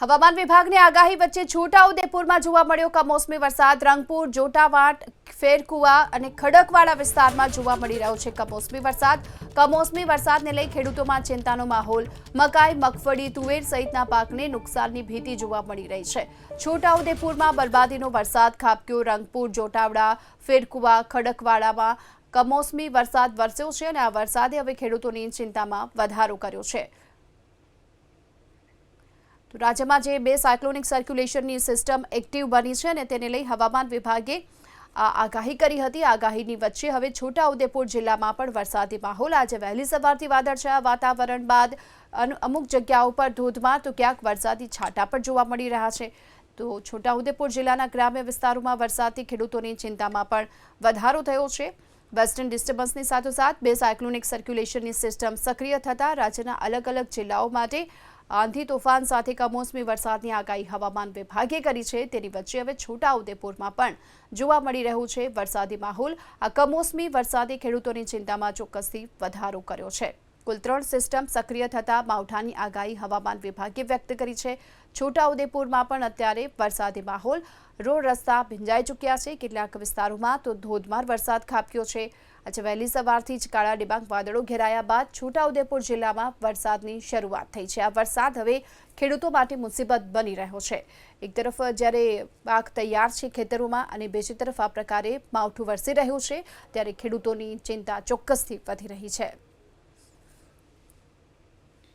હવામાન વિભાગની આગાહી વચ્ચે છોટાઉદેપુરમાં જોવા મળ્યો કમોસમી વરસાદ। રંગપુર, જોટાવાટ, ફેરકુવા અને ખડકવાડા વિસ્તારમાં જોવા મળી રહ્યો છે કમોસમી વરસાદ। કમોસમી વરસાદને લઈ ખેડૂતોમાં ચિંતાનો માહોલ। મકાઈ, મગફળી, તુવેર સહિતના પાકને નુકસાનની ભીતિ જોવા મળી રહી છે। છોટાઉદેપુરમાં બરબાદીનો વરસાદ ખાબક્યો। રંગપુર, જોટાવાડા, ફેરકુવા, ખડકવાડામાં કમોસમી વરસાદ વરસ્યો છે અને આ વરસાદે હવે ખેડૂતોની ચિંતામાં વધારો કર્યો છે। તો રાજ્યમાં જે બે સાયક્લોનિક સર્ક્યુલેશનની સિસ્ટમ એક્ટિવ બની છે અને તેને લઈ હવામાન વિભાગે આગાહી કરી હતી। આગાહીની વચ્ચે હવે છોટાઉદેપુર જિલ્લામાં પણ વરસાદી માહોલ। આજે વહેલી સવારથી વાદળછાયા વાતાવરણ બાદ અમુક જગ્યાઓ પર ધોધમાર તો ક્યાંક વરસાદી છાંટા પણ જોવા મળી રહ્યા છે। તો છોટાઉદેપુર જિલ્લાના ગ્રામ્ય વિસ્તારોમાં વરસાદથી ખેડૂતોની ચિંતામાં પણ વધારો થયો છે। વેસ્ટર્ન ડિસ્ટર્બન્સની સાથોસાથ બે સાયક્લોનિક સર્ક્યુલેશનની સિસ્ટમ સક્રિય થતાં રાજ્યના અલગ અલગ જિલ્લાઓ માટે આંધી તોફાન સાથે કમોસમી વરસાદની આગાહી હવામાન વિભાગે કરી છે। તેની વચ્ચે હવે છોટાઉદેપુરમાં પણ જોવા મળી રહ્યું છે વરસાદી માહોલ। આ કમોસમી વરસાદે ખેડૂતોની ચિંતામાં ચોક્કસથી વધારો કર્યો છે। કુલ 3 સિસ્ટમ સક્રિય થતાં માવઠાની આગાહી હવામાન વિભાગે વ્યક્ત કરી છે। છોટાઉદેપુરમાં પણ અત્યારે વરસાદી માહોલ। રોડ રસ્તા ભીંજાઈ ચૂક્યા છે। કેટલાક વિસ્તારોમાં તો ધોધમાર વરસાદ ખાબક્યો છે। આજે વહેલી સવારથી જ કાળા ડિબાંગ વાદળો ઘેરાયા બાદ છોટાઉદેપુર જિલ્લામાં વરસાદની શરૂઆત થઈ છે। આ વરસાદ હવે ખેડૂતો માટે મુસીબત બની રહ્યો છે। એક તરફ જ્યારે પાક તૈયાર છે ખેતરોમાં અને બીજી તરફ આ પ્રકારે માવઠું વરસી રહ્યું છે ત્યારે ખેડૂતોની ચિંતા ચોક્કસથી વધી રહી છે।